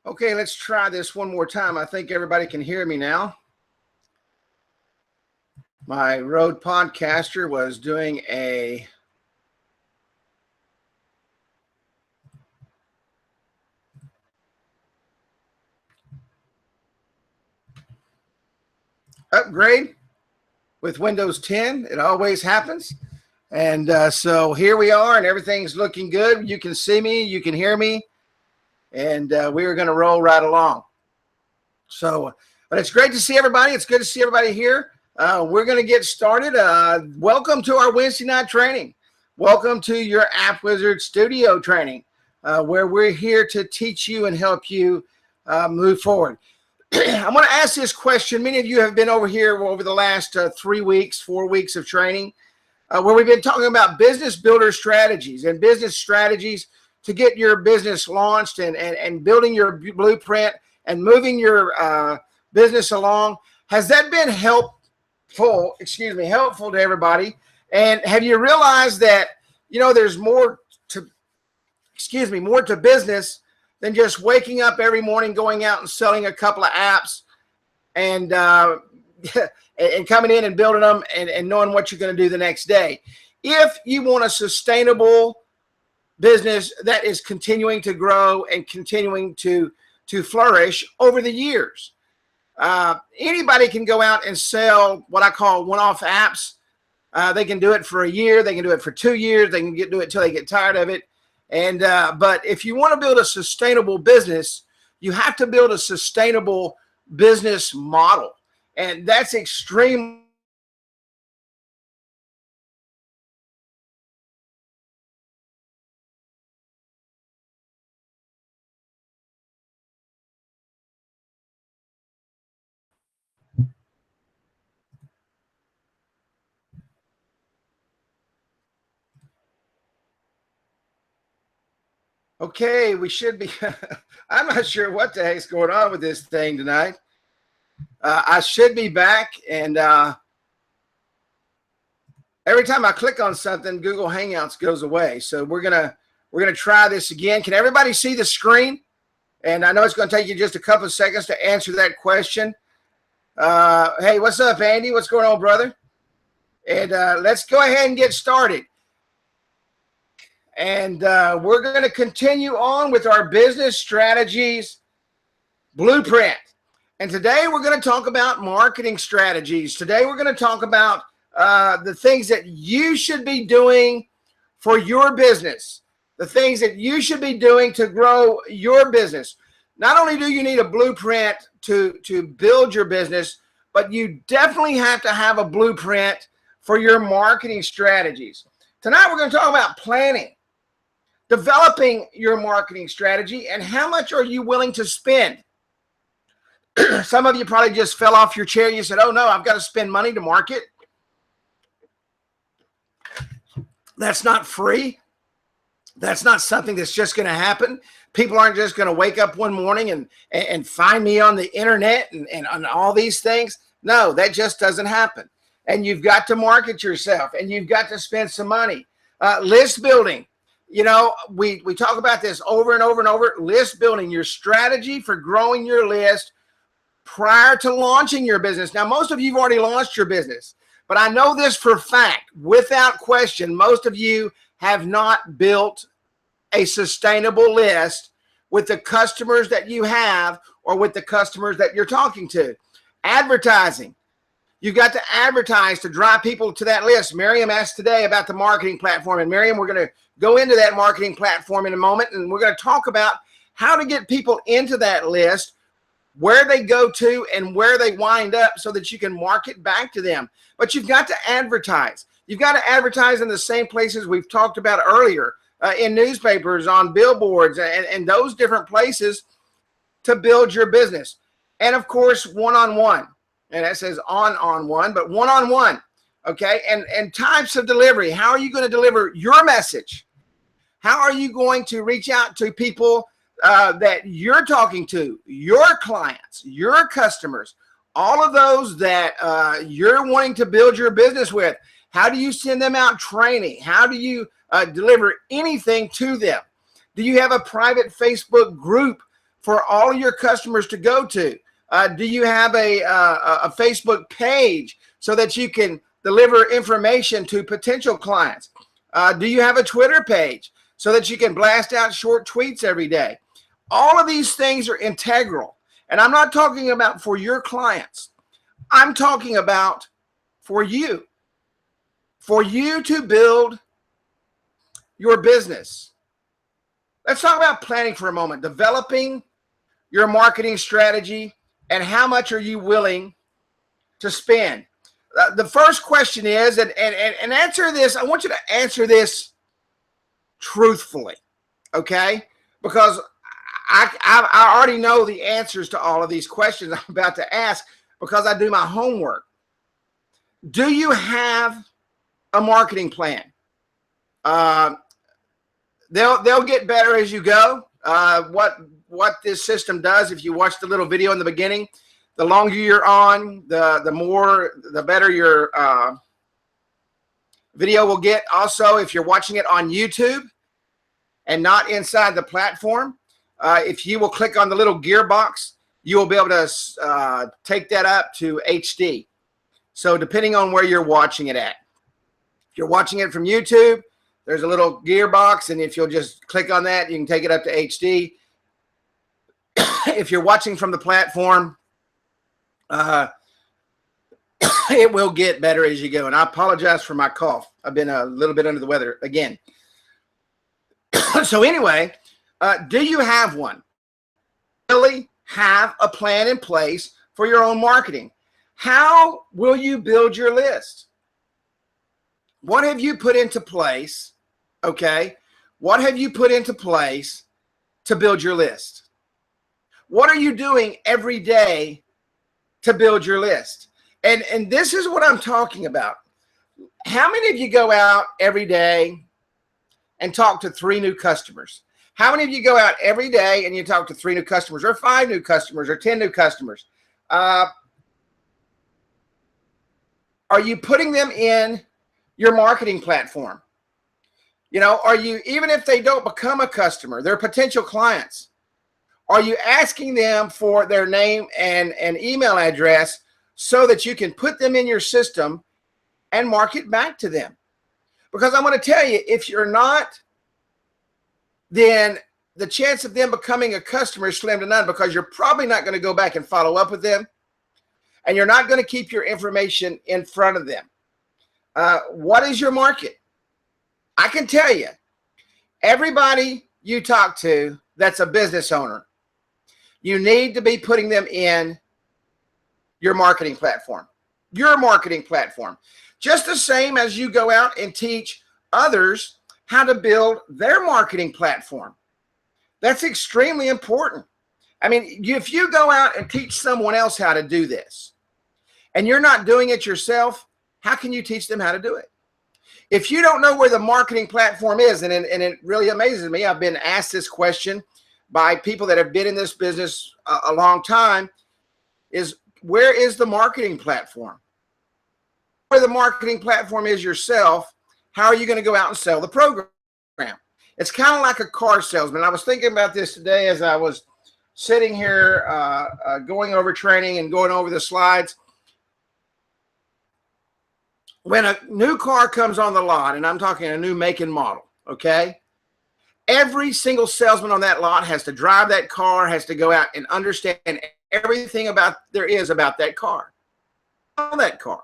Okay, let's try this one more time. I think everybody can hear me now. My Rode Podcaster was doing a upgrade with Windows 10. It always happens. And so here we are, and everything's looking good. You can see me, you can hear me, and we are going to roll right along. So, but it's great to see everybody. It's good to see everybody here. We're going to get started. Welcome to our Wednesday night training. Welcome to your APPWizard STUDIO training, where we're here to teach you and help you move forward. I'm going to ask this question. Many of you have been over here over the last 3 weeks, 4 weeks of training, where we've been talking about business builder strategies and business strategies to get your business launched and building your blueprint and moving your business along. Has that been helpful to everybody? And have you realized that, you know, there's more to business than just waking up every morning, going out and selling a couple of apps and and coming in and building them and knowing what you're going to do the next day? If you want a sustainable business that is continuing to grow and continuing to flourish over the years, anybody can go out and sell what I call one-off apps. They can do it for a year. They can do it for 2 years. They can do it till they get tired of it. And but if you want to build a sustainable business, you have to build a sustainable business model. And that's extremely okay. We should be. I'm not sure what the heck's going on with this thing tonight. I should be back, and every time I click on something, Google Hangouts goes away. So we're gonna try this again. Can everybody see the screen? And I know it's going to take you just a couple of seconds to answer that question. Hey, what's up, Andy? What's going on, brother? And let's go ahead and get started. And we're going to continue on with our business strategies blueprint. And today we're going to talk about marketing strategies. Today we're going to talk about the things that you should be doing for your business, the things that you should be doing to grow your business. Not only do you need a blueprint to build your business, but you definitely have to have a blueprint for your marketing strategies. Tonight we're going to talk about planning, developing your marketing strategy, and how much are you willing to spend. Some of you probably just fell off your chair. You said, oh no, I've got to spend money to market. That's not free. That's not something that's just going to happen. People aren't just going to wake up one morning and find me on the internet and on all these things. No, that just doesn't happen. And you've got to market yourself, and you've got to spend some money. List building. You know, we talk about this over and over and over. List building, your strategy for growing your list prior to launching your business. Now, most of you have already launched your business, but I know this for a fact, without question, most of you have not built a sustainable list with the customers that you have or with the customers that you're talking to. Advertising. You've got to advertise to drive people to that list. Miriam asked today about the marketing platform. And Miriam, we're going to go into that marketing platform in a moment. And we're going to talk about how to get people into that list, where they go to and where they wind up so that you can market back to them. But you've got to advertise. You've got to advertise in the same places we've talked about earlier, in newspapers, on billboards, and those different places to build your business. And of course, one-on-one. And that says on-on-one, but one-on-one. Okay. And types of delivery. How are you going to deliver your message? How are you going to reach out to people that you're talking to, your clients, your customers, all of those that you're wanting to build your business with? How do you send them out training? How do you deliver anything to them? Do you have a private Facebook group for all of your customers to go to? Do you have a Facebook page so that you can deliver information to potential clients? Do you have a Twitter page so that you can blast out short tweets every day? All of these things are integral. And I'm not talking about for your clients. I'm talking about for you to build your business. Let's talk about planning for a moment, developing your marketing strategy, and how much are you willing to spend? The first question is, and answer this, I want you to answer this truthfully, okay? Because I already know the answers to all of these questions I'm about to ask because I do my homework. Do you have a marketing plan? They'll get better as you go. What this system does, if you watch the little video in the beginning, the longer you're on, the better your video will get. Also, if you're watching it on YouTube and not inside the platform, if you will click on the little gearbox, you will be able to take that up to HD. So depending on where you're watching it at. If you're watching it from YouTube, there's a little gearbox, and if you'll just click on that, you can take it up to HD. If you're watching from the platform, it will get better as you go. And I apologize for my cough. I've been a little bit under the weather again. So anyway, do you have one? Really have a plan in place for your own marketing? How will you build your list? What have you put into place? Okay. What have you put into place to build your list? What are you doing every day to build your list? And this is what I'm talking about. How many of you go out every day and talk to 3 new customers? How many of you go out every day and you talk to 3 new customers, or 5 new customers, or 10 new customers? Are you putting them in your marketing platform? You know, are you, even if they don't become a customer, they're potential clients, are you asking them for their name and email address so that you can put them in your system and market back to them? Because I'm going to tell you, if you're not, then the chance of them becoming a customer is slim to none, because you're probably not going to go back and follow up with them, and you're not going to keep your information in front of them. What is your market? I can tell you, everybody you talk to that's a business owner, you need to be putting them in your marketing platform. Your marketing platform. Just the same as you go out and teach others how to build their marketing platform. That's extremely important. I mean, if you go out and teach someone else how to do this, and you're not doing it yourself, how can you teach them how to do it? If you don't know where the marketing platform is, and it really amazes me, I've been asked this question by people that have been in this business a long time, is where is the marketing platform? Where the marketing platform is yourself, how are you going to go out and sell the program? It's kind of like a car salesman. I was thinking about this today as I was sitting here going over training and going over the slides. When a new car comes on the lot, and I'm talking a new make and model, okay? Every single salesman on that lot has to drive that car, has to go out and understand everything there is about that car. That car.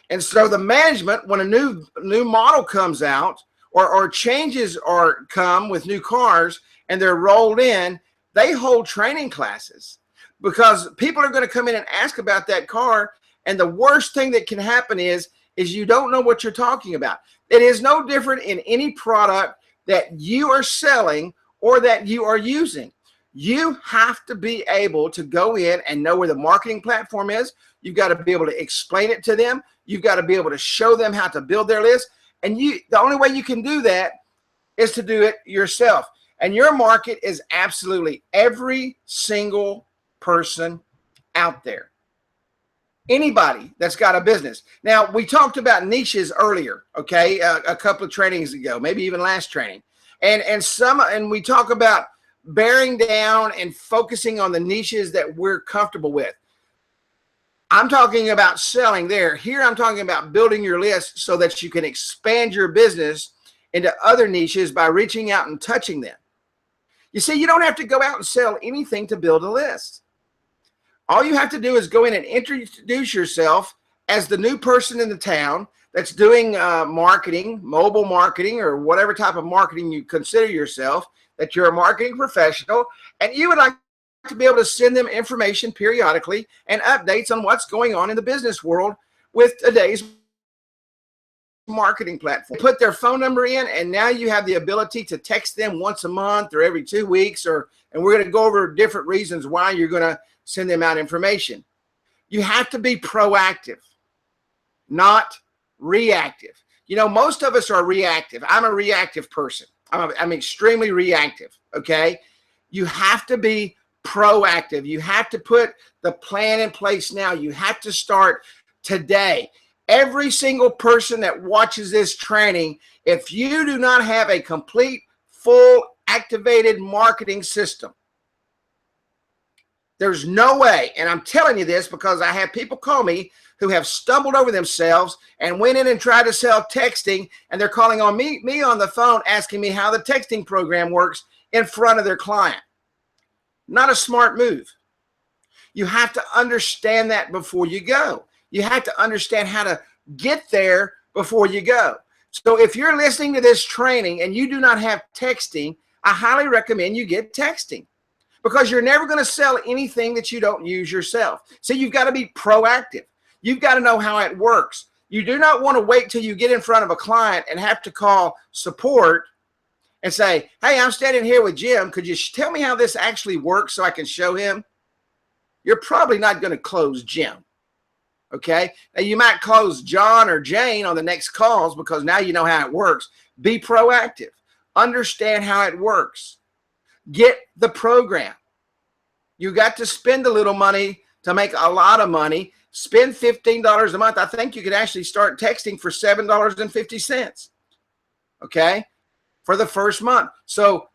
And so the management, when a new model comes out, or changes come with new cars and they're rolled in, they hold training classes, because people are going to come in and ask about that car. And the worst thing that can happen is you don't know what you're talking about. It is no different in any product that you are selling or that you are using. You have to be able to go in and know where the marketing platform is. You've got to be able to explain it to them. You've got to be able to show them how to build their list. And the only way you can do that is to do it yourself. And your market is absolutely every single person out there. Anybody that's got a business. Now, we talked about niches earlier, okay, a couple of trainings ago, maybe even last training. And we talk about bearing down and focusing on the niches that we're comfortable with. I'm talking about selling there. Here I'm talking about building your list so that you can expand your business into other niches by reaching out and touching them. You see, you don't have to go out and sell anything to build a list. All you have to do is go in and introduce yourself as the new person in the town that's doing marketing, mobile marketing, or whatever type of marketing you consider yourself, that you're a marketing professional, and you would like to be able to send them information periodically and updates on what's going on in the business world with today's marketing platform. Put their phone number in, and now you have the ability to text them once a month or every 2 weeks, and we're going to go over different reasons why you're going to send them out information. You have to be proactive, not reactive. You know, most of us are reactive. I'm a reactive person. I'm extremely reactive, okay? You have to be proactive. You have to put the plan in place now. You have to start today. Every single person that watches this training, if you do not have a complete, full, activated marketing system, there's no way, and I'm telling you this because I have people call me who have stumbled over themselves and went in and tried to sell texting, and they're calling on me on the phone asking me how the texting program works in front of their client. Not a smart move. You have to understand that before you go. You have to understand how to get there before you go. So if you're listening to this training and you do not have texting, I highly recommend you get texting, because you're never going to sell anything that you don't use yourself. So you've got to be proactive. You've got to know how it works. You do not want to wait till you get in front of a client and have to call support and say, hey, I'm standing here with Jim. Could you tell me how this actually works so I can show him? You're probably not going to close Jim. Okay. Now you might close John or Jane on the next calls because now you know how it works. Be proactive. Understand how it works. Get the program. You got to spend a little money to make a lot of money. Spend $15 a month. I think you could actually start texting for $7.50. Okay. For the first month. So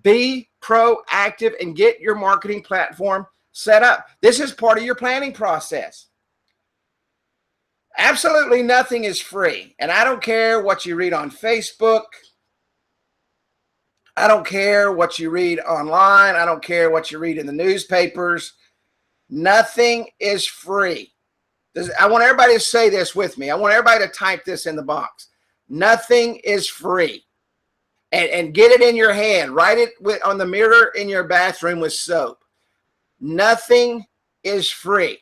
be proactive and get your marketing platform set up. This is part of your planning process. Absolutely nothing is free. And I don't care what you read on Facebook. I don't care what you read online. I don't care what you read in the newspapers. Nothing is free. I want everybody to say this with me. I want everybody to type this in the box. Nothing is free. And get it in your head. Write it on the mirror in your bathroom with soap. Nothing is free.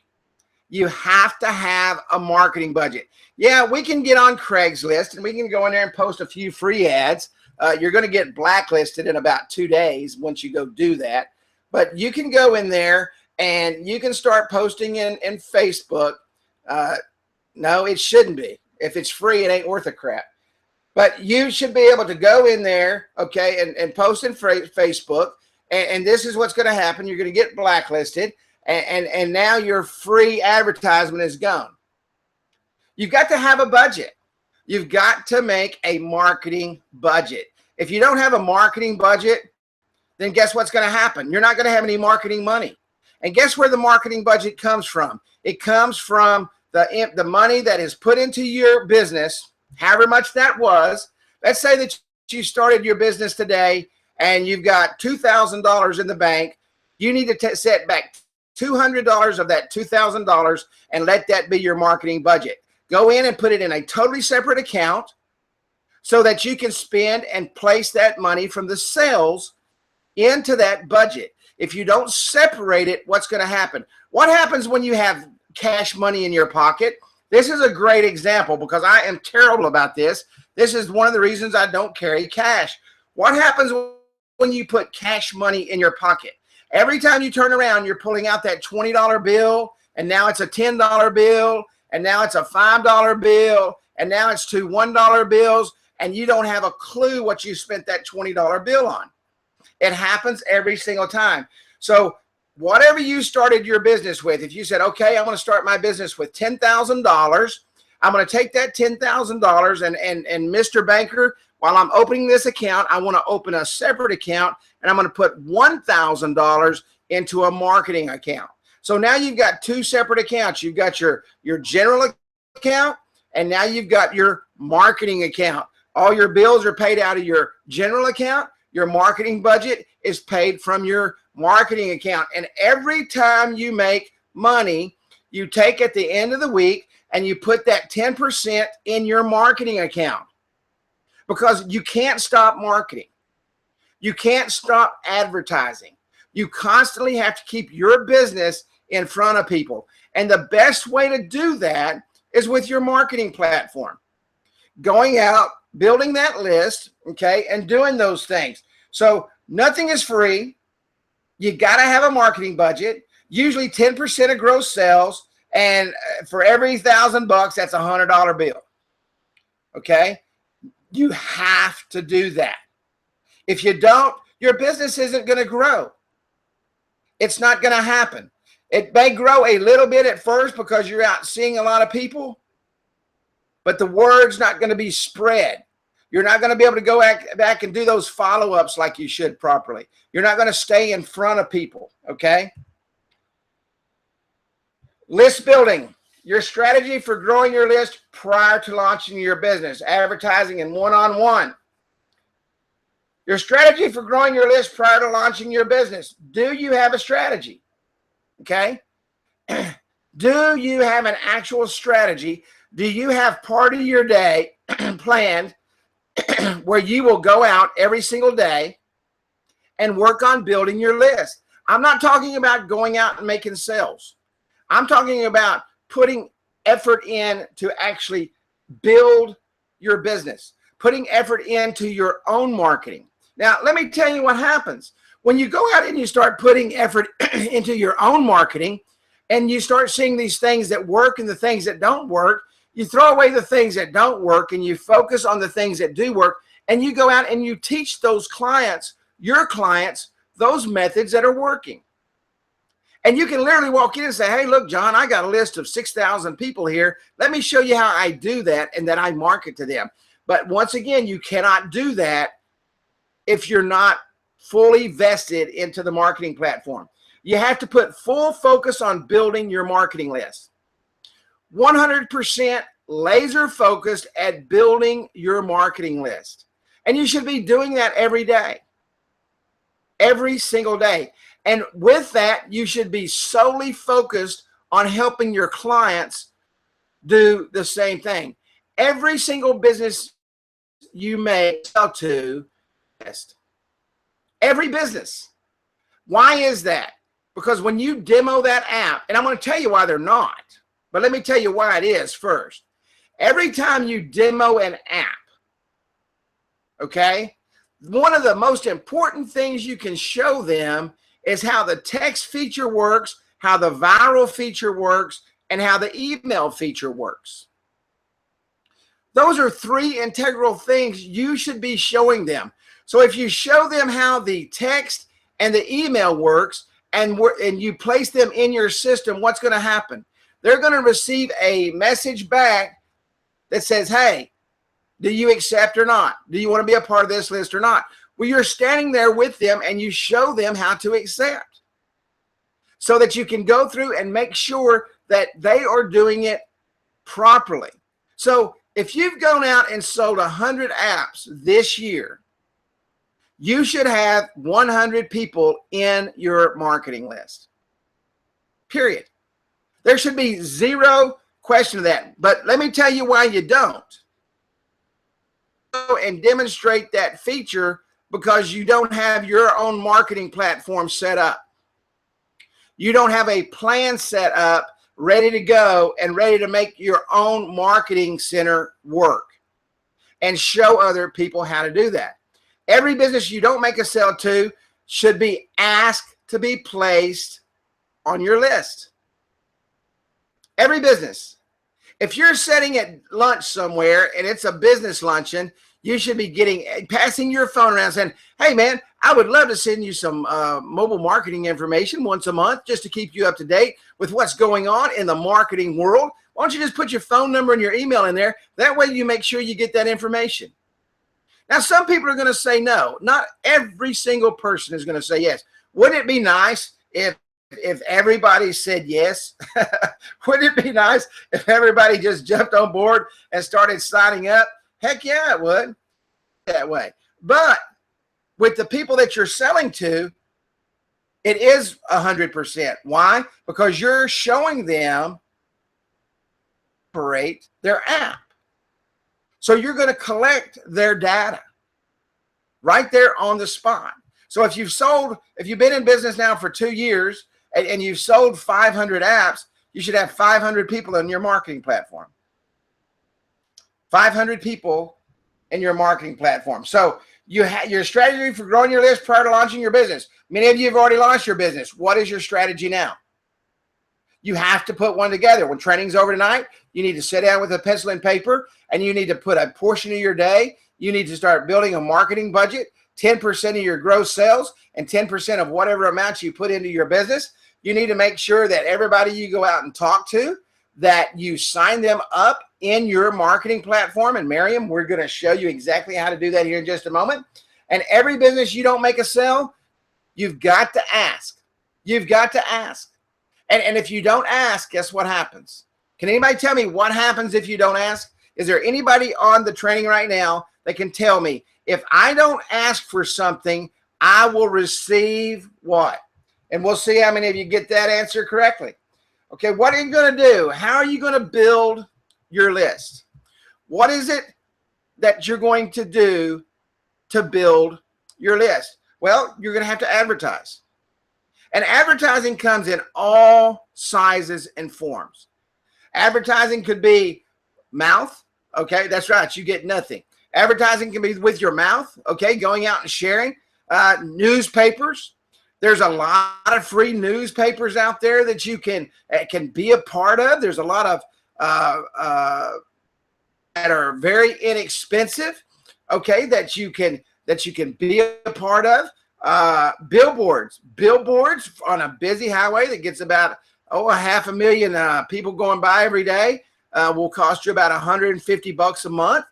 You have to have a marketing budget. Yeah, we can get on Craigslist and we can go in there and post a few free ads. You're going to get blacklisted in about 2 days once you go do that. But you can go in there and you can start posting in Facebook. No, it shouldn't be. If it's free, it ain't worth a crap. But you should be able to go in there, okay, and post in Facebook. And this is what's going to happen. You're going to get blacklisted. And now your free advertisement is gone. You've got to have a budget. You've got to make a marketing budget. If you don't have a marketing budget, then guess what's going to happen? You're not going to have any marketing money. And guess where the marketing budget comes from? It comes from the money that is put into your business, however much that was. Let's say that you started your business today and you've got $2,000 in the bank. You need to set back $200 of that $2,000 and let that be your marketing budget. Go in and put it in a totally separate account so that you can spend and place that money from the sales into that budget. If you don't separate it, what's going to happen? What happens when you have cash money in your pocket? This is a great example because I am terrible about this. This is one of the reasons I don't carry cash. What happens when you put cash money in your pocket? Every time you turn around, you're pulling out that $20 bill, and now it's a $10 bill, and now it's a $5 bill, and now it's two $1 bills, and you don't have a clue what you spent that $20 bill on. It happens every single time. So whatever you started your business with, if you said, okay, I'm going to start my business with $10,000, I'm going to take that $10,000 and Mr. Banker, while I'm opening this account, I want to open a separate account, and I'm going to put $1,000 into a marketing account. So now you've got two separate accounts. You've got your general account, and now you've got your marketing account. All your bills are paid out of your general account. Your marketing budget is paid from your marketing account. And every time you make money, you take at the end of the week and you put that 10% in your marketing account, because you can't stop marketing. You can't stop advertising. You constantly have to keep your business in front of people. And the best way to do that is with your marketing platform. Going out, building that list, okay, and doing those things. So nothing is free. You got to have a marketing budget, usually 10% of gross sales. And for every $1,000, that's a $100 bill. Okay. You have to do that. If you don't, your business isn't going to grow. It's not going to happen. It may grow a little bit at first because you're out seeing a lot of people, but the word's not going to be spread. You're not going to be able to go back and do those follow-ups like you should properly. You're not going to stay in front of people, okay? List building. Your strategy for growing your list prior to launching your business. Advertising and one-on-one. Your strategy for growing your list prior to launching your business. Do you have a strategy? Okay. Do you have an actual strategy? Do you have part of your day planned where you will go out every single day and work on building your list? I'm not talking about going out and making sales. I'm talking about putting effort in to actually build your business, putting effort into your own marketing. Now, let me tell you what happens. When you go out and you start putting effort into your own marketing and you start seeing these things that work and the things that don't work, you throw away the things that don't work and you focus on the things that do work, and you go out and you teach those clients, your clients, those methods that are working. And you can literally walk in and say, hey, look, John, I got a list of 6,000 people here. Let me show you how I do that, and then I market to them. But once again, you cannot do that if you're not fully vested into the marketing platform. You have to put full focus on building your marketing list. 100% laser focused at building your marketing list. And you should be doing that every day, every single day. And with that, you should be solely focused on helping your clients do the same thing. Every single business you may sell to, every business. Why is that? Because when you demo that app, and I'm going to tell you why they're not, but let me tell you why it is first. Every time you demo an app, okay, one of the most important things you can show them is how the text feature works, how the viral feature works, and how the email feature works. Those are three integral things you should be showing them. So if you show them how the text and the email works and you place them in your system, what's going to happen? They're going to receive a message back that says, hey, do you accept or not? Do you want to be a part of this list or not? Well, you're standing there with them and you show them how to accept so that you can go through and make sure that they are doing it properly. So if you've gone out and sold 100 apps this year, you should have 100 people in your marketing list, period. There should be zero question of that. But let me tell you why you don't. Go and demonstrate that feature because you don't have your own marketing platform set up. You don't have a plan set up, ready to go and ready to make your own marketing center work and show other people how to do that. Every business you don't make a sale to should be asked to be placed on your list. Every business. If you're sitting at lunch somewhere and it's a business luncheon, you should be passing your phone around saying, hey, man, I would love to send you some mobile marketing information once a month just to keep you up to date with what's going on in the marketing world. Why don't you just put your phone number and your email in there? That way you make sure you get that information. Now, some people are going to say no. Not every single person is going to say yes. Wouldn't it be nice if everybody said yes? Wouldn't it be nice if everybody just jumped on board and started signing up? Heck yeah, it would. That way. But with the people that you're selling to, it is 100%. Why? Because you're showing them operate their app. So you're going to collect their data right there on the spot. So if you've been in business now for 2 years and you've sold 500 apps, you should have 500 people in your marketing platform. 500 people in your marketing platform. So your strategy for growing your list prior to launching your business. Many of you have already launched your business. What is your strategy now? You have to put one together. When training's over tonight, you need to sit down with a pencil and paper, and you need to put a portion of your day. You need to start building a marketing budget, 10% of your gross sales and 10% of whatever amount you put into your business. You need to make sure that everybody you go out and talk to, that you sign them up in your marketing platform. And Miriam, we're going to show you exactly how to do that here in just a moment. And every business you don't make a sale, you've got to ask. You've got to ask. And if you don't ask, guess what happens? Can anybody tell me what happens if you don't ask? Is there anybody on the training right now that can tell me, if I don't ask for something, I will receive what? And we'll see how many of you get that answer correctly. Okay, what are you going to do? How are you going to build your list? What is it that you're going to do to build your list? Well, you're going to have to advertise. And advertising comes in all sizes and forms. Advertising could be mouth. Okay, that's right. You get nothing. Advertising can be with your mouth. Okay, going out and sharing. Newspapers. There's a lot of free newspapers out there that you can be a part of. There's a lot of that are very inexpensive. Okay, that you can be a part of. Billboards on a busy highway that gets about 500,000 people going by every day will cost you about $150 a month.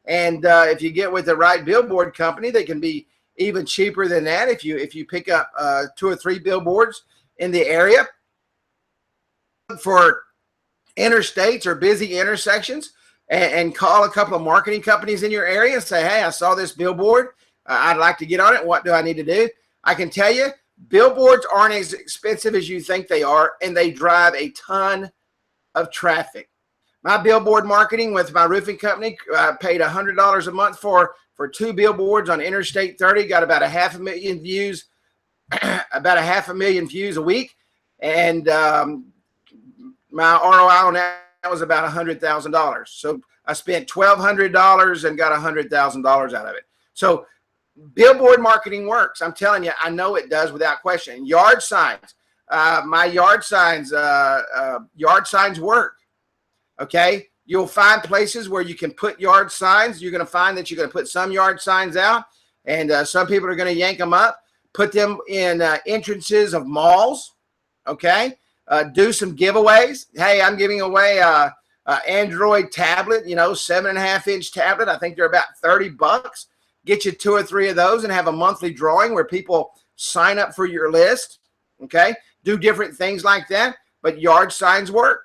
And if you get with the right billboard company, they can be even cheaper than that. If you pick up 2 or 3 billboards in the area for interstates or busy intersections, and call a couple of marketing companies in your area and say, hey, I saw this billboard. I'd like to get on it. What do I need to do? I can tell you, billboards aren't as expensive as you think they are, and they drive a ton of traffic. My billboard marketing with my roofing company paid $100 a month for 2 billboards on Interstate 30. Got about 500,000 views, about 500,000 views a week, and my ROI on that was about $100,000. So I spent $1,200 and got $100,000 out of it. So billboard marketing works. I'm telling you, I know it does without question. Yard signs, my yard signs work. Okay, you'll find places where you can put yard signs. You're going to find that you're going to put some yard signs out, and some people are going to yank them up, put them in entrances of malls. Okay, do some giveaways. Hey, I'm giving away a Android tablet, 7.5-inch tablet. I think they're about $30. Get you 2 or 3 of those and have a monthly drawing where people sign up for your list. Okay, do different things like that, but yard signs work.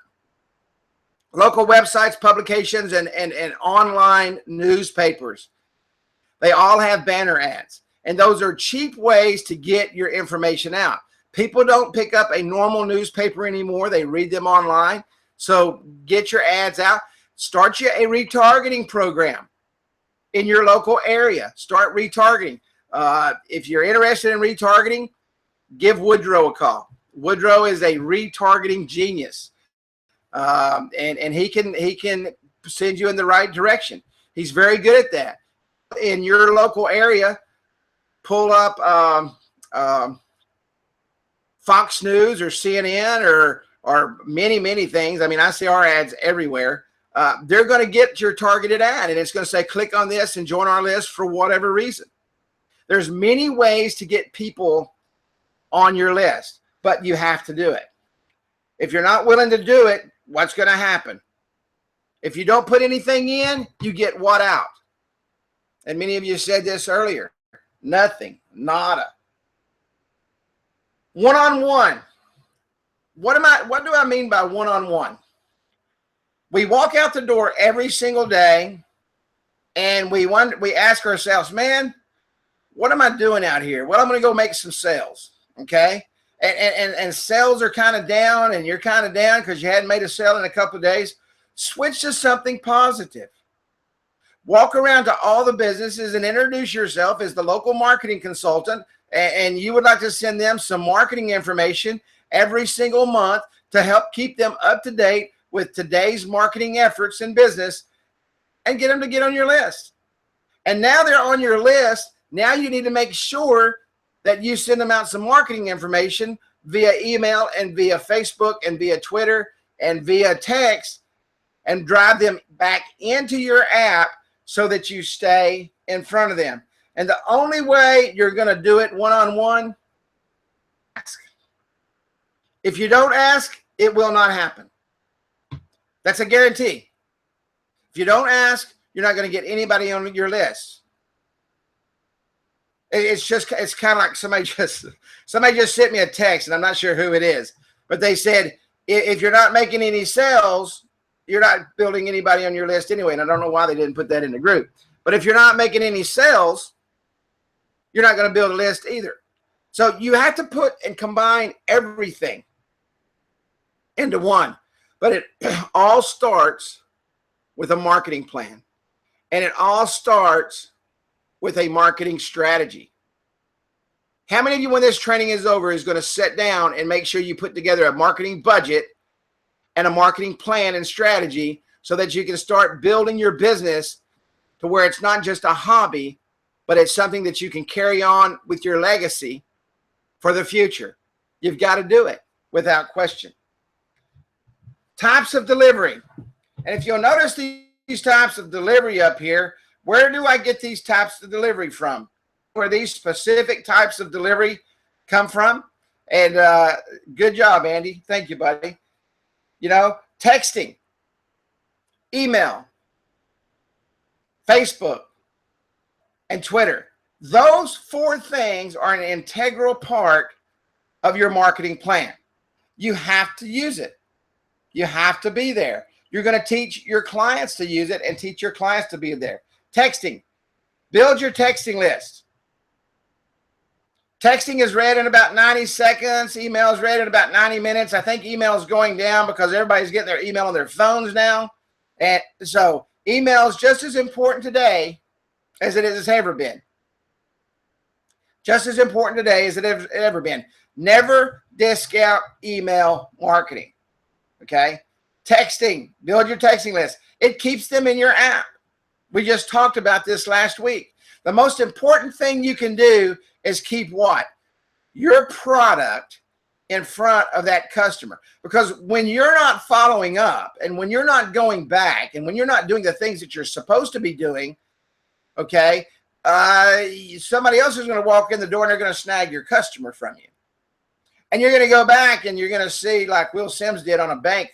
Local websites, publications, and online newspapers. They all have banner ads, and those are cheap ways to get your information out. People don't pick up a normal newspaper anymore. They read them online. So get your ads out. Start you a retargeting program in your local area. Start retargeting. If you're interested in retargeting, give Woodrow a call. Woodrow is a retargeting genius. And he can send you in the right direction. He's very good at that. In your local area, pull up Fox News or CNN or many things. I mean, I see our ads everywhere. They're going to get your targeted ad, and it's going to say, click on this and join our list for whatever reason. There's many ways to get people on your list, but you have to do it. If you're not willing to do it, what's going to happen? If you don't put anything in, you get what out? And many of you said this earlier. Nothing, nada. One-on-one. What do I mean by one-on-one? We walk out the door every single day and we ask ourselves, man, what am I doing out here? Well, I'm going to go make some sales. Okay. And sales are kind of down and you're kind of down because you hadn't made a sale in a couple of days. Switch to something positive. Walk around to all the businesses and introduce yourself as the local marketing consultant. And you would like to send them some marketing information every single month to help keep them up to date with today's marketing efforts in business and get them to get on your list. And now they're on your list. Now you need to make sure that you send them out some marketing information via email and via Facebook and via Twitter and via text and drive them back into your app so that you stay in front of them. And the only way you're going to do it one-on-one, ask. If you don't ask, it will not happen. That's a guarantee. If you don't ask, you're not going to get anybody on your list. It's kind of like somebody just sent me a text, and I'm not sure who it is, but they said, if you're not making any sales, you're not building anybody on your list anyway. And I don't know why they didn't put that in the group. But if you're not making any sales, you're not going to build a list either. So you have to put and combine everything into one. But it all starts with a marketing plan. And it all starts with a marketing strategy. How many of you, when this training is over, is going to sit down and make sure you put together a marketing budget and a marketing plan and strategy so that you can start building your business to where it's not just a hobby, but it's something that you can carry on with your legacy for the future? You've got to do it without question. Types of delivery. And if you'll notice these types of delivery up here, where do I get these types of delivery from? Where these specific types of delivery come from? And good job, Andy. Thank you, buddy. You know, texting, email, Facebook, and Twitter. Those 4 things are an integral part of your marketing plan. You have to use it. You have to be there. You're going to teach your clients to use it and teach your clients to be there. Texting. Build your texting list. Texting is read in about 90 seconds. Email is read in about 90 minutes. I think email is going down because everybody's getting their email on their phones now. And so email is just as important today as it has ever been. Just as important today as it has ever been. Never discount email marketing. Okay? Texting. Build your texting list. It keeps them in your app. We just talked about this last week. The most important thing you can do is keep what? Your product in front of that customer. Because when you're not following up and when you're not going back and when you're not doing the things that you're supposed to be doing, okay, somebody else is going to walk in the door and they're going to snag your customer from you. And you're going to go back and you're going to see, like Will Sims did on a bank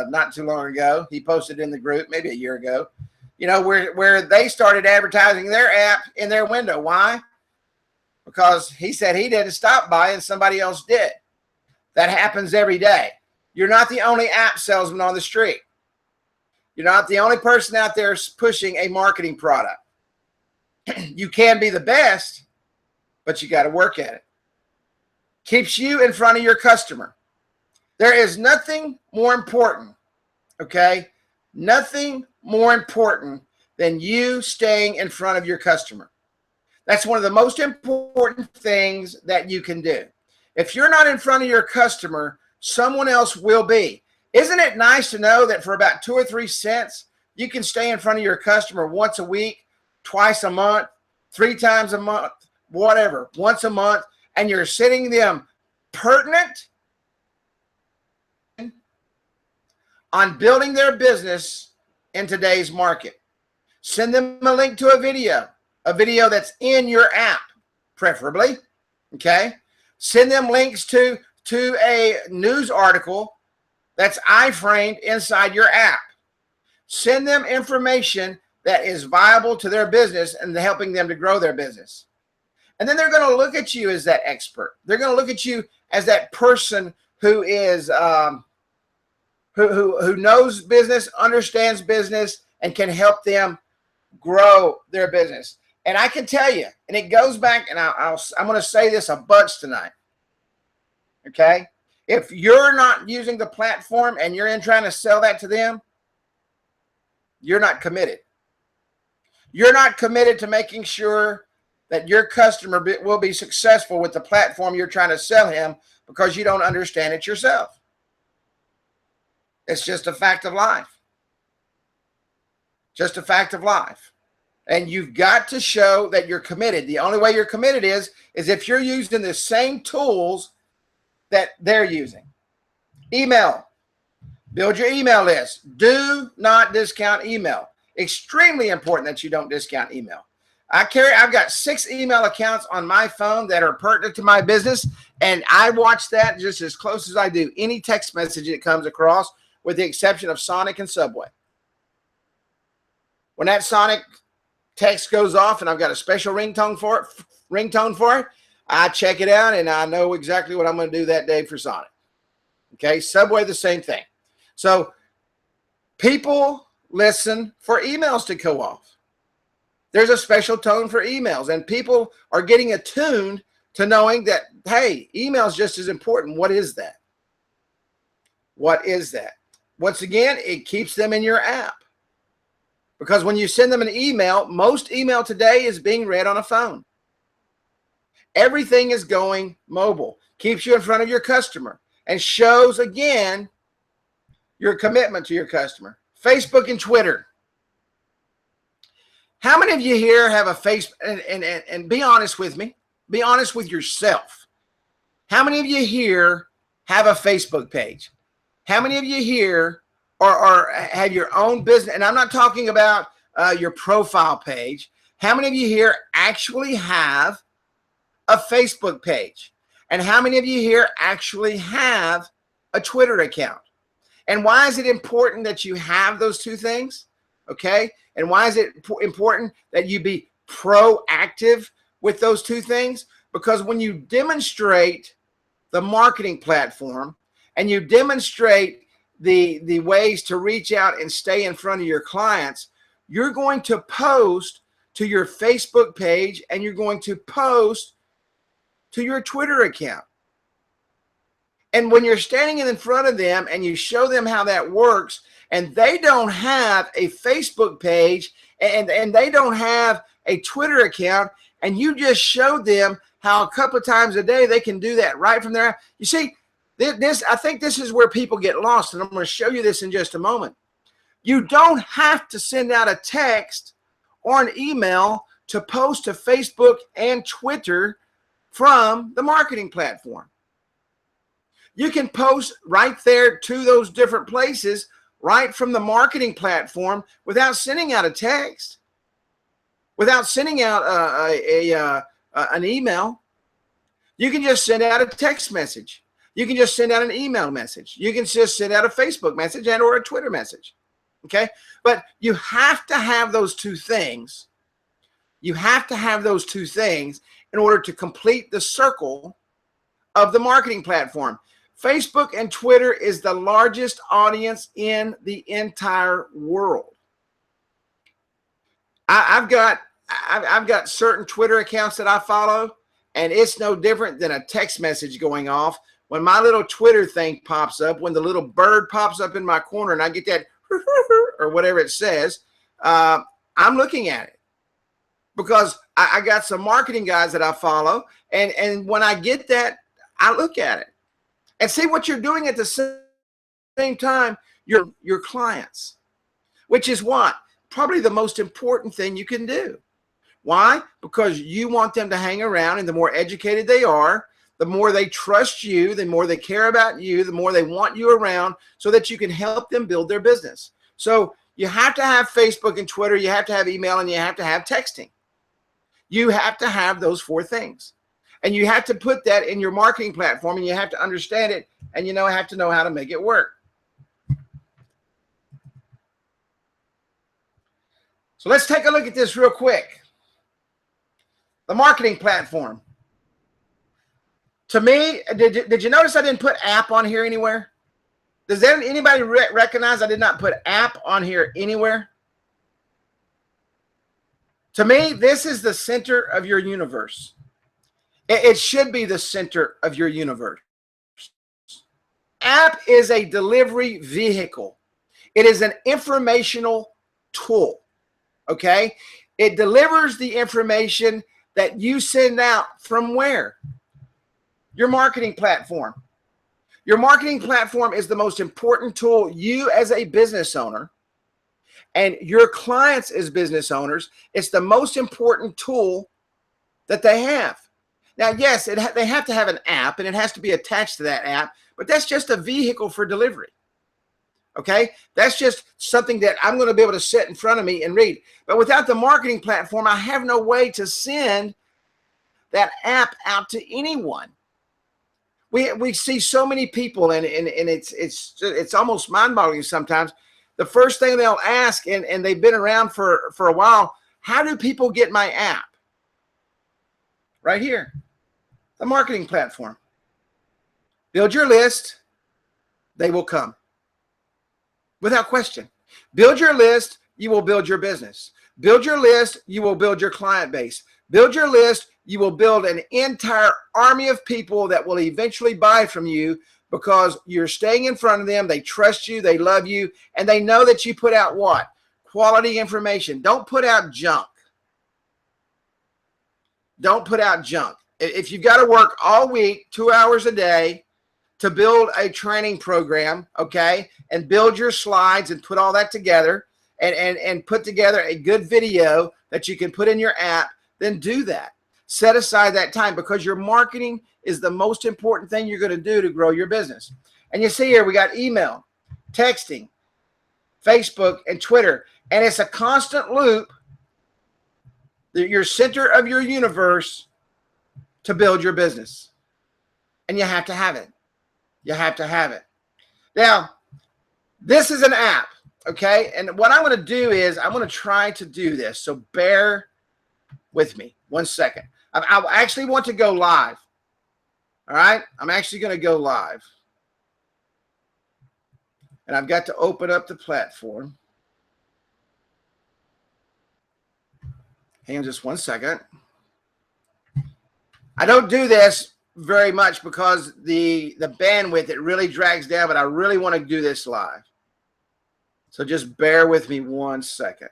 not too long ago. He posted in the group maybe a year ago. You know, where they started advertising their app in their window. Why? Because he said he didn't stop by and somebody else did. That happens every day. You're not the only app salesman on the street. You're not the only person out there pushing a marketing product. You can be the best, but you got to work at it. Keeps you in front of your customer. There is nothing more important, okay? Nothing more important than you staying in front of your customer. That's one of the most important things that you can do. If you're not in front of your customer, someone else will be. Isn't it nice to know that for about 2 or 3 cents, you can stay in front of your customer once a week, twice a month, 3 times a month, whatever, once a month, and you're sending them pertinent on building their business in today's market. Send them a link to a video that's in your app, preferably, okay? Send them links to a news article that's iframed inside your app. Send them information that is viable to their business and helping them to grow their business. And then they're going to look at you as that expert. They're going to look at you as that person who is who knows business, understands business, and can help them grow their business. And I can tell you, and it goes back, and I'm going to say this a bunch tonight. Okay, if you're not using the platform and you're in trying to sell that to them, you're not committed. You're not committed to making sure that your customer will be successful with the platform you're trying to sell him, because you don't understand it yourself. It's just a fact of life. Just a fact of life. And you've got to show that you're committed. The only way you're committed is if you're using the same tools that they're using. Email. Build your email list. Do not discount email. Extremely important that you don't discount email. I've got 6 email accounts on my phone that are pertinent to my business, and I watch that just as close as I do any text message that comes across, with the exception of Sonic and Subway. When that Sonic text goes off and I've got a special ringtone for it, I check it out and I know exactly what I'm going to do that day for Sonic. Okay, Subway, the same thing. So people listen for emails to go off. There's a special tone for emails, and people are getting attuned to knowing that, hey, email is just as important. What is that? What is that? Once again, it keeps them in your app. Because when you send them an email, most email today is being read on a phone. Everything is going mobile. Keeps you in front of your customer and shows, again, your commitment to your customer. Facebook and Twitter. How many of you here have a Facebook, and be honest with me, be honest with yourself. How many of you here have a Facebook page? How many of you here or have your own business? And I'm not talking about your profile page. How many of you here actually have a Facebook page? And how many of you here actually have a Twitter account? And why is it important that you have those two things? Okay. And why is it important that you be proactive with those two things? Because when you demonstrate the marketing platform and you demonstrate the ways to reach out and stay in front of your clients, you're going to post to your Facebook page and you're going to post to your Twitter account. And when you're standing in front of them and you show them how that works, and they don't have a Facebook page and they don't have a Twitter account, and you just showed them how a couple of times a day they can do that right from there. You see, I think this is where people get lost, and I'm going to show you this in just a moment. You don't have to send out a text or an email to post to Facebook and Twitter from the marketing platform. You can post right there to those different places right from the marketing platform without sending out a text, without sending out an email. You can just send out a text message. You can just send out an email message. You can just send out a Facebook message and or a Twitter message. Okay? But you have to have those two things. You have to have those two things in order to complete the circle of the marketing platform. Facebook and Twitter is the largest audience in the entire world. I've got certain Twitter accounts that I follow, and it's no different than a text message going off. When my little Twitter thing pops up, when the little bird pops up in my corner and I get that or whatever it says, I'm looking at it because I got some marketing guys that I follow, and when I get that, I look at it. And see what you're doing at the same time, your clients, which is what? Probably the most important thing you can do. Why? Because you want them to hang around, and the more educated they are, the more they trust you, the more they care about you, the more they want you around so that you can help them build their business. So you have to have Facebook and Twitter, you have to have email, and you have to have texting. You have to have those 4 things. And you have to put that in your marketing platform, and you have to understand it, and have to know how to make it work. So let's take a look at this real quick. The marketing platform. To me, did you notice I didn't put app on here anywhere? Does anybody recognize I did not put app on here anywhere? To me, this is the center of your universe. It should be the center of your universe. App is a delivery vehicle. It is an informational tool, okay? It delivers the information that you send out from where? Your marketing platform. Your marketing platform is the most important tool you as a business owner and your clients as business owners, it's the most important tool that they have. Now, yes, they have to have an app and it has to be attached to that app, but that's just a vehicle for delivery. Okay, that's just something that I'm going to be able to sit in front of me and read. But without the marketing platform, I have no way to send that app out to anyone. We see so many people, and it's almost mind-boggling sometimes. The first thing they'll ask, and they've been around for a while, how do people get my app? Right here, the marketing platform. Build your list, they will come. Without question. Build your list, you will build your business. Build your list, you will build your client base. Build your list, you will build an entire army of people that will eventually buy from you because you're staying in front of them. They trust you, they love you, and they know that you put out what? Quality information. Don't put out junk. Don't put out junk. If you've got to work all week, 2 hours a day to build a training program, okay, and build your slides and put all that together and put together a good video that you can put in your app, then do that. Set aside that time because your marketing is the most important thing you're going to do to grow your business. And you see here, we got email, texting, Facebook, and Twitter. And it's a constant loop, your center of your universe to build your business. And you have to have it. You have to have it. Now, this is an app, okay? And what I'm going to do is I'm going to try to do this. So bear with me 1 second. I actually want to go live. All right? I'm actually going to go live. And I've got to open up the platform. Hang on just 1 second. I don't do this very much because the bandwidth, it really drags down, but I really want to do this live. So just bear with me 1 second.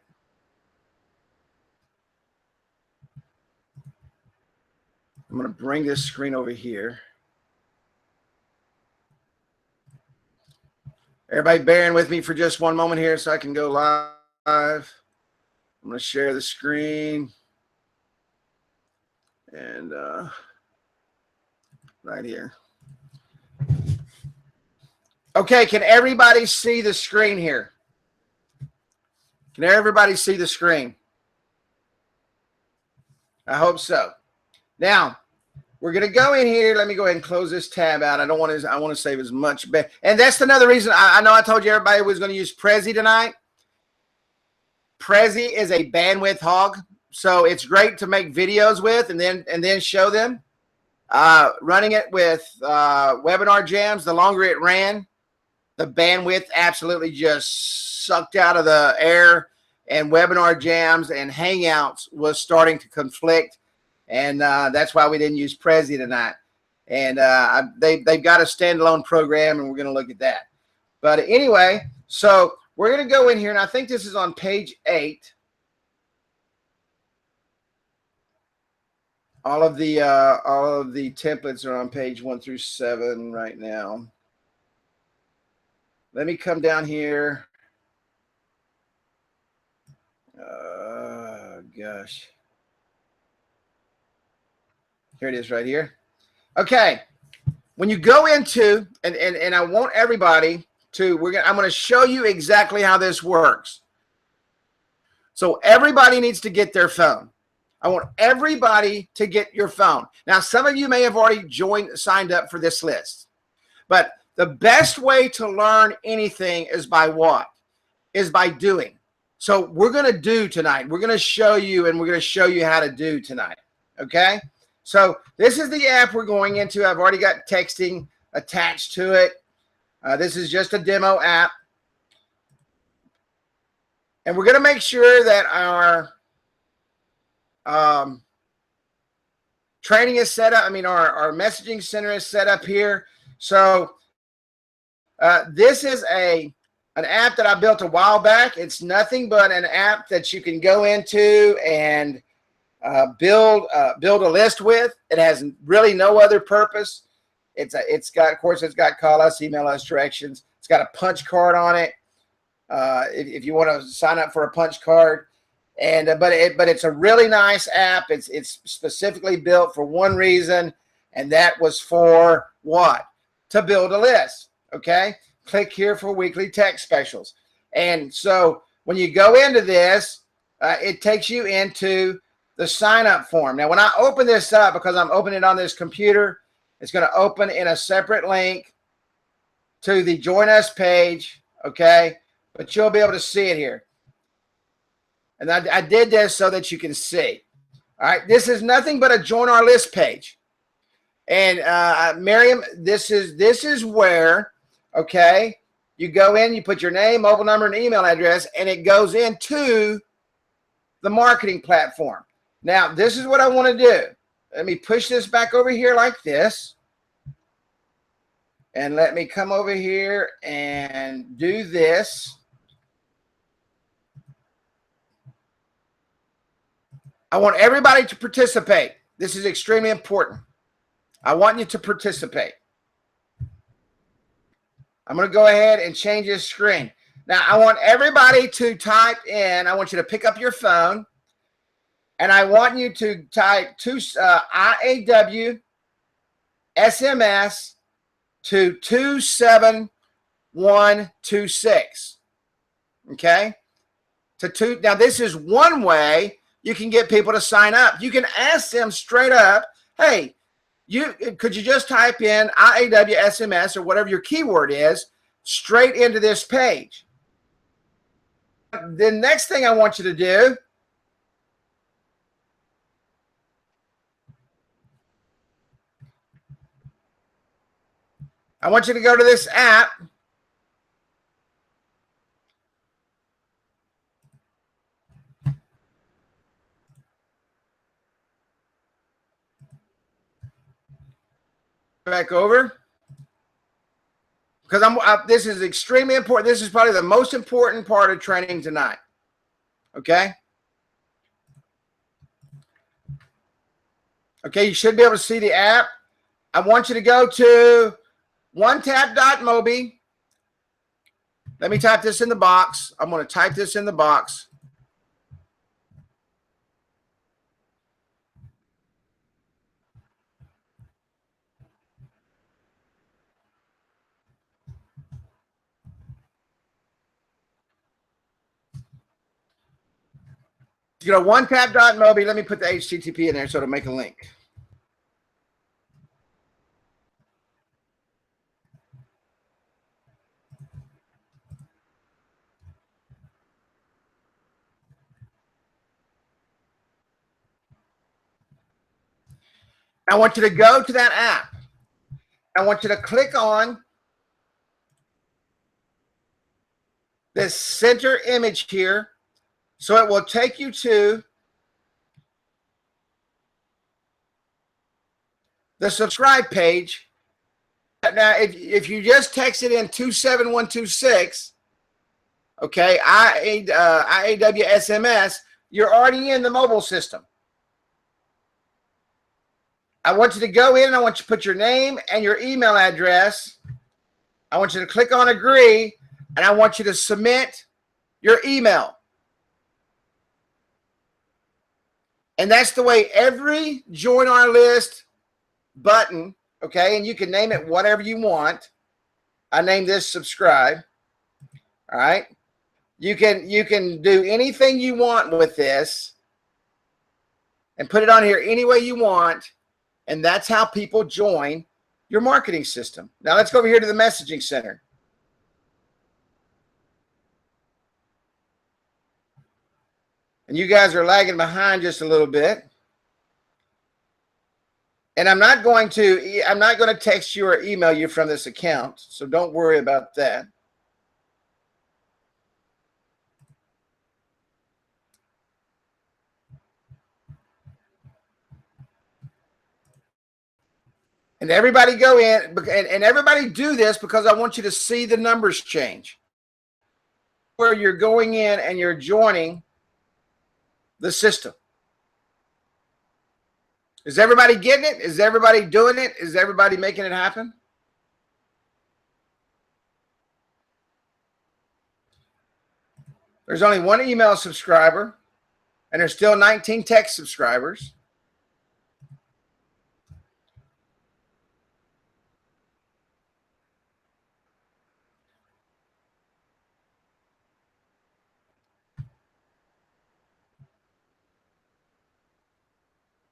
I'm going to bring this screen over here. Everybody bearing with me for just one moment here so I can go live. I'm going to share the screen. And right here. Okay, can everybody see the screen here? Can everybody see the screen? I hope so. Now, we're going to go in here. Let me go ahead and close this tab out. I want to save as much. And that's another reason. I know I told you everybody was going to use Prezi tonight. Prezi is a bandwidth hog. So it's great to make videos with and then show them. Running it with webinar jams, the longer it ran, the bandwidth absolutely just sucked out of the air, and webinar jams and Hangouts was starting to conflict. And that's why we didn't use Prezi tonight. And they've got a standalone program, and we're going to look at that. But anyway, so we're going to go in here, and I think this is on page 8. All of the templates are on page 1 through 7 right now. Let me come down here. Gosh. Here it is right here. Okay. When you go into, and I want everybody to, I'm going to show you exactly how this works. So everybody needs to get their phone. I want everybody to get your phone. Now, some of you may have already signed up for this list. But the best way to learn anything is by what? Is by doing. So we're going to do tonight. We're going to show you, and we're going to show you how to do tonight. Okay. So this is the app we're going into. I've already got texting attached to it. This is just a demo app. And we're going to make sure that our training is set up. I mean, our messaging center is set up here. So this is an app that I built a while back. It's nothing but an app that you can go into and build a list with. It has really no other purpose. It's got call us, email us directions. It's got a punch card on it. If you want to sign up for a punch card, and but it's a really nice app. It's specifically built for one reason, and that was for what? To build a list. Okay, click here for weekly text specials. And so when you go into this, it takes you into the sign up form. Now, when I open this up, because I'm opening it on this computer, it's going to open in a separate link to the Join Us page. Okay, but you'll be able to see it here. And I did this so that you can see. All right, this is nothing but a Join Our List page. And Miriam, this is where, okay, you go in, you put your name, mobile number, and email address, and it goes into the marketing platform. Now, this is what I want to do. Let me push this back over here like this. And let me come over here and do this. I want everybody to participate. This is extremely important. I want you to participate. I'm going to go ahead and change this screen. Now, I want everybody to type in. I want you to pick up your phone, and I want you to type IAW SMS to 27126. Okay? Now, this is one way you can get people to sign up. You can ask them straight up, hey, could you just type in IAW SMS or whatever your keyword is straight into this page? The next thing I want you to do, I want you to go to this app. Back over, because this is extremely important. This is probably the most important part of training tonight. Okay. Okay, you should be able to see the app. I want you to go to onetap.mobi. Let me type this in the box. I'm going to type this in the box. You go to onetap.mobi. Let me put the HTTP in there so it'll make a link. I want you to go to that app. I want you to click on this center image here, so it will take you to the subscribe page. Now, if you just text it in 27126, okay, IAW SMS, you're already in the mobile system. I want you to go in and I want you to put your name and your email address. I want you to click on agree, and I want you to submit your email. And that's the way every join our list button, okay, and you can name it whatever you want. I named this subscribe. All right. You can do anything you want with this and put it on here any way you want. And that's how people join your marketing system. Now let's go over here to the messaging center. And you guys are lagging behind just a little bit. And I'm not going to text you or email you from this account, so don't worry about that. And everybody go in and everybody do this because I want you to see the numbers change. Where you're going in and you're joining the system. Is everybody getting it? Is everybody doing it? Is everybody making it happen? There's only one email subscriber, and there's still 19 text subscribers.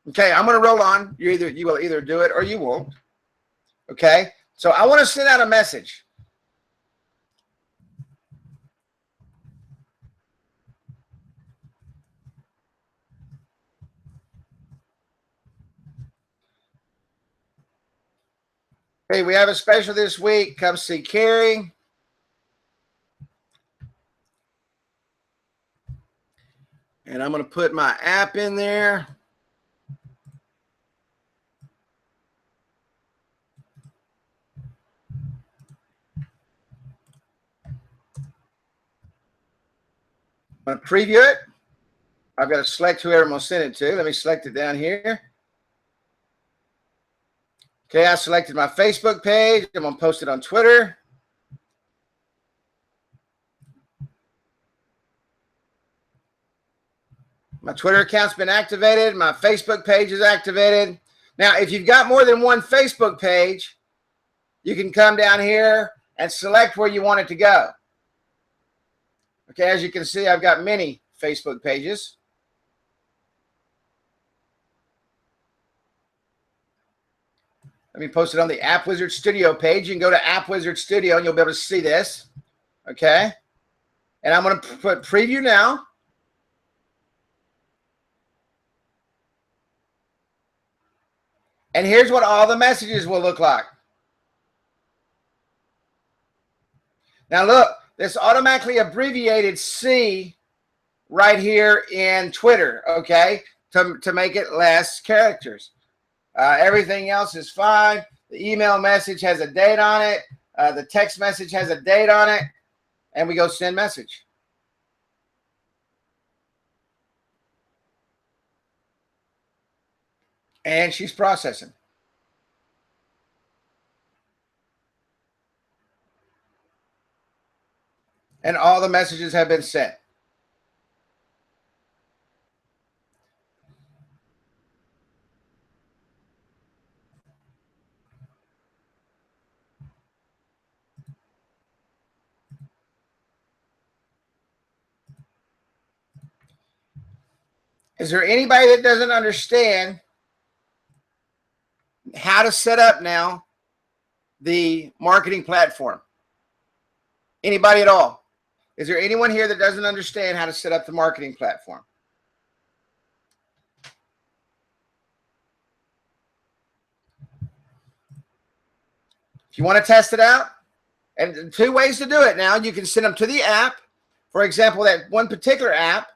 Okay, I'm going to roll on. You will either do it or you won't. Okay, so I want to send out a message. Hey, we have a special this week. Come see Kerry. And I'm going to put my app in there. I'm going to preview it. I've got to select whoever I'm going to send it to. Let me select it down here. Okay, I selected my Facebook page. I'm going to post it on Twitter. My Twitter account's been activated. My Facebook page is activated. Now, if you've got more than one Facebook page, you can come down here and select where you want it to go. Okay, as you can see, I've got many Facebook pages. Let me post it on the APPWizard Studio page. You can go to APPWizard Studio and you'll be able to see this. Okay. And I'm going to put preview now. And here's what all the messages will look like. Now look, this automatically abbreviated C right here in Twitter, okay, to make it less characters. Everything else is fine. The email message has a date on it. The text message has a date on it. And we go send message. And she's processing. And all the messages have been sent. Is there anybody that doesn't understand how to set up now the marketing platform? Anybody at all? Is there anyone here that doesn't understand how to set up the marketing platform? If you want to test it out, and two ways to do it now, you can send them to the app. For example, that one particular app,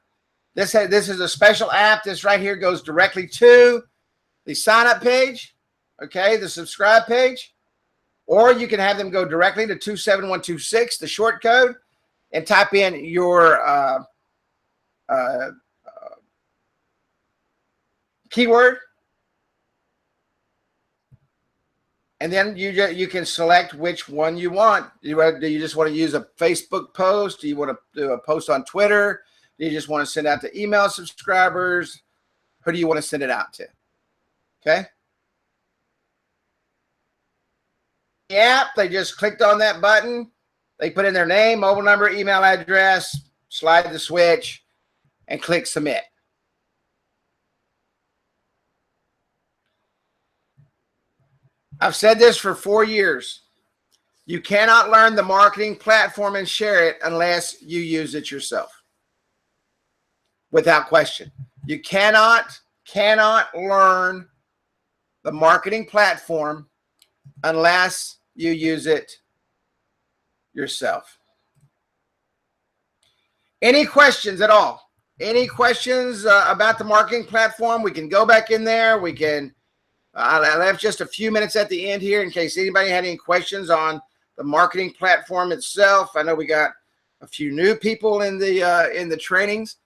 this is a special app. This right here goes directly to the sign up page, okay, the subscribe page. Or you can have them go directly to 27126, the short code, and type in your keyword. And then you can select which one you want. Do you just want to use a Facebook post? Do you want to do a post on Twitter? Do you just want to send out to email subscribers? Who do you want to send it out to? Okay. The app, they just clicked on that button. They put in their name, mobile number, email address, slide the switch, and click submit. I've said this for 4 years. You cannot learn the marketing platform and share it unless you use it yourself. without question. You cannot learn the marketing platform unless you use it yourself. Any questions at all? Any questions about the marketing platform? We can go back in there. We can, I left just a few minutes at the end here in case anybody had any questions on the marketing platform itself. I know we got a few new people in the trainings,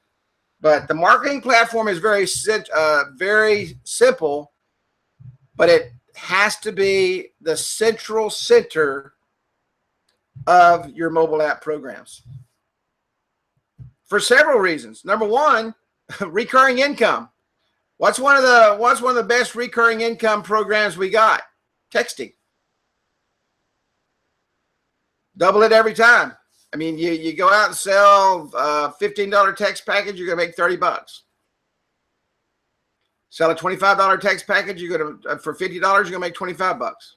but the marketing platform is very simple, but it has to be the central center of your mobile app programs for several reasons. Number one, recurring income. What's one of the best recurring income programs we got? Texting. Double it every time. I mean, you go out and sell a $15 text package, you're going to make 30 bucks. Sell a $25 text package, you're going to for $50, you're going to make 25 bucks.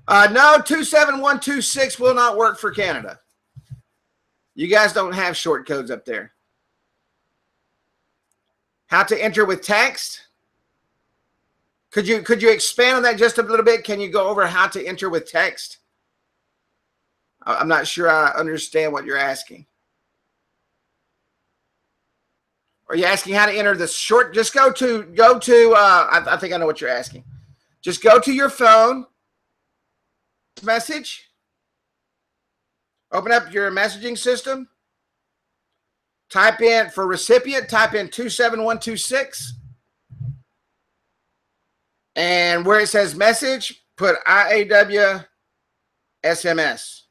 No, 27126 will not work for Canada. You guys don't have short codes up there. How to enter with text? Could you expand on that just a little bit? Can you go over how to enter with text? I'm not sure I understand what you're asking. Are you asking how to enter the short? Just go to I think I know what you're asking. Just go to your phone, message, open up your messaging system, type in, for recipient, type in 27126. And where it says message, put IAW SMS.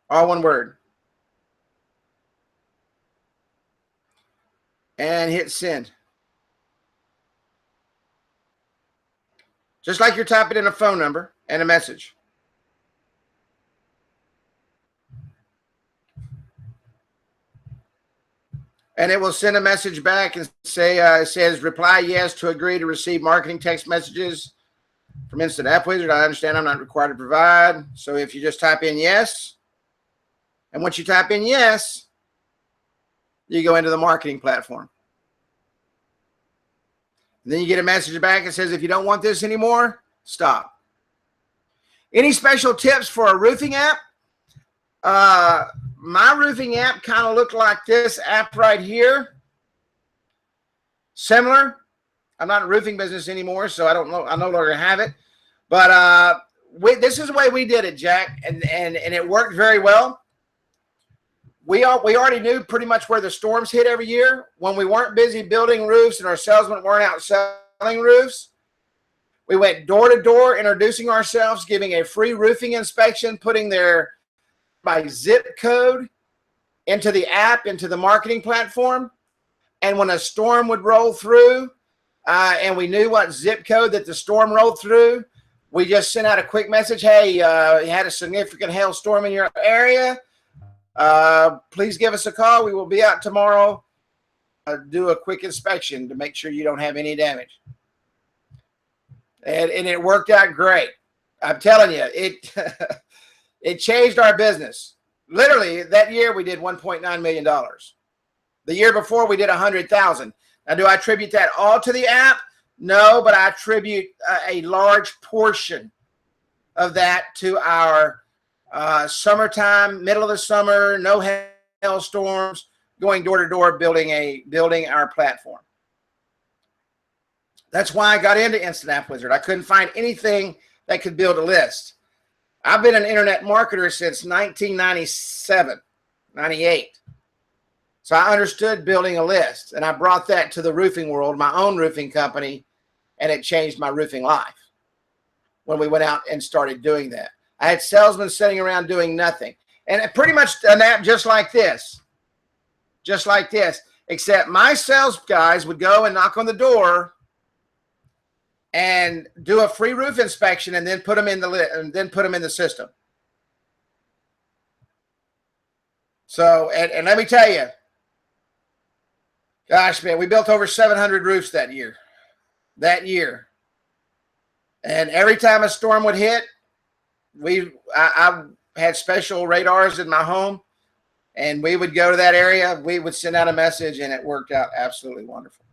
All one word. And hit send. Just like you're typing in a phone number and a message. And it will send a message back and say, it says, reply yes to agree to receive marketing text messages from Instant App Wizard. I understand I'm not required to provide. So if you just type in yes, and once you type in yes, you go into the marketing platform. And then you get a message back that says, if you don't want this anymore, stop. Any special tips for a roofing app? My roofing app kind of looked like this app right here. Similar. I'm not in the roofing business anymore, so I don't know. I no longer have it. But this is the way we did it, Jack, and it worked very well. We already knew pretty much where the storms hit every year. When we weren't busy building roofs and our salesmen weren't out selling roofs, we went door to door, introducing ourselves, giving a free roofing inspection, putting their by zip code into the app, into the marketing platform. And when a storm would roll through, and we knew what zip code that the storm rolled through, we just sent out a quick message. Hey, you had a significant hailstorm in your area. Please give us a call. We will be out tomorrow. Do a quick inspection to make sure you don't have any damage. And it worked out great. I'm telling you, it changed our business. Literally, that year we did $1.9 million. The year before we did $100,000. Now, do I attribute that all to the app? No, but I attribute a large portion of that to our summertime, middle of the summer, no hailstorms, going door to door, building our platform. That's why I got into Instant App Wizard. I couldn't find anything that could build a list. I've been an internet marketer since 1997, 98. So I understood building a list, and I brought that to the roofing world, my own roofing company, and it changed my roofing life when we went out and started doing that. I had salesmen sitting around doing nothing. And pretty much an app just like this, except my sales guys would go and knock on the door and do a free roof inspection and then put them in the system. So, and let me tell you, gosh, man, we built over 700 roofs that year. And every time a storm would hit, I had special radars in my home, and we would go to that area. We would send out a message, and it worked out absolutely wonderful.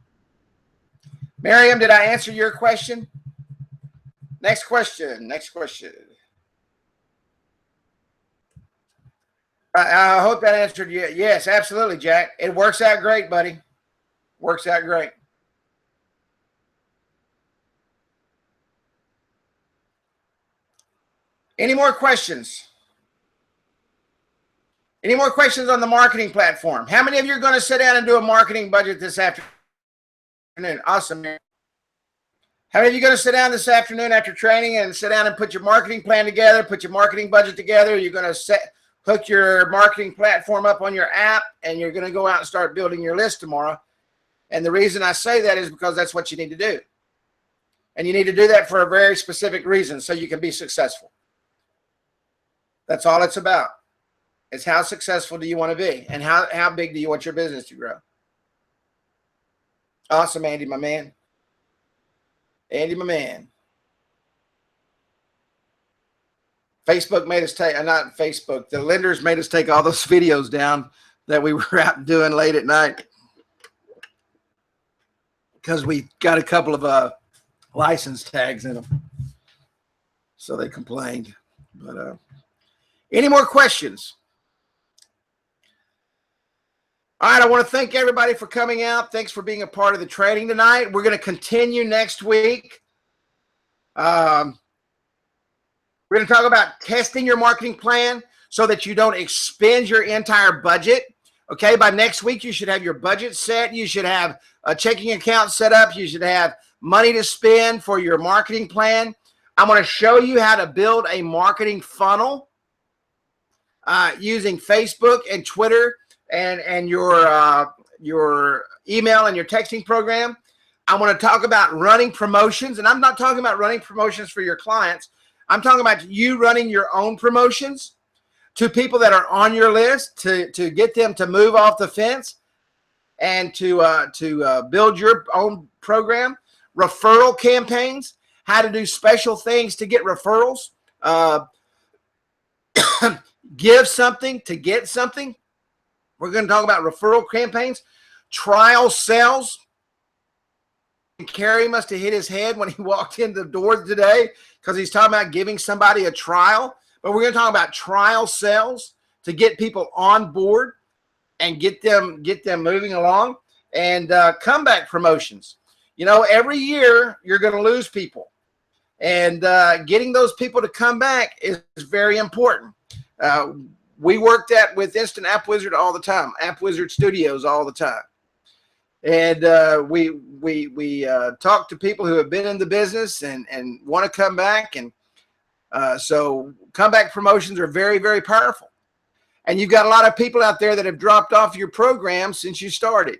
Miriam, did I answer your question? Next question. Next question. I hope that answered you. Yes, absolutely, Jack. It works out great, buddy. Works out great. Any more questions? Any more questions on the marketing platform? How many of you are going to sit down and do a marketing budget this afternoon? Awesome. How many of you are going to sit down this afternoon after training and sit down and put your marketing plan together, put your marketing budget together? You're going to hook your marketing platform up on your app, and you're going to go out and start building your list tomorrow. And the reason I say that is because that's what you need to do. And you need to do that for a very specific reason so you can be successful. That's all it's about. It's how successful do you want to be, and how big do you want your business to grow? Awesome, Andy, my man. Andy, my man. Facebook made us take, not Facebook, the lenders made us take all those videos down that we were out doing late at night because we got a couple of license tags in them. So they complained. But any more questions? All right, I want to thank everybody for coming out. Thanks for being a part of the training tonight. We're going to continue next week. We're going to talk about testing your marketing plan so that you don't expend your entire budget. Okay, by next week, you should have your budget set. You should have a checking account set up. You should have money to spend for your marketing plan. I'm going to show you how to build a marketing funnel using Facebook and Twitter and your email and your texting program. I want to talk about running promotions, and I'm not talking about running promotions for your clients. I'm talking about you running your own promotions to people that are on your list to get them to move off the fence and to build your own program. Referral campaigns, how to do special things to get referrals. Give something to get something. We're going to talk about referral campaigns, trial sales. Kerry must have hit his head when he walked in the door today because he's talking about giving somebody a trial. But we're going to talk about trial sales to get people on board and get them moving along, and comeback promotions. You know, every year you're going to lose people, and getting those people to come back is very important. We work that with Instant APPWizard all the time, APPWizard Studios all the time. And we talk to people who have been in the business and want to come back. And so comeback promotions are very, very powerful. And you've got a lot of people out there that have dropped off your program since you started.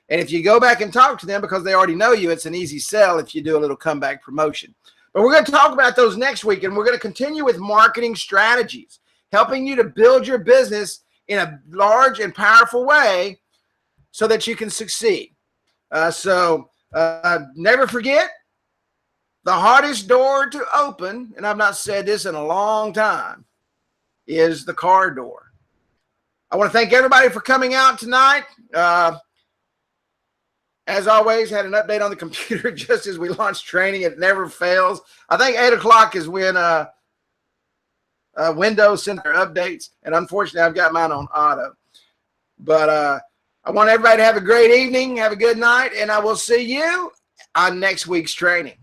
And if you go back and talk to them because they already know you, it's an easy sell if you do a little comeback promotion. But we're going to talk about those next week, and we're going to continue with marketing strategies, helping you to build your business in a large and powerful way so that you can succeed. Never forget, the hardest door to open, and I've not said this in a long time, is the car door. I want to thank everybody for coming out tonight. As always, had an update on the computer just as we launched training. It never fails. I think 8 o'clock is when Windows sends their updates, and unfortunately, I've got mine on auto. But I want everybody to have a great evening, have a good night, and I will see you on next week's training.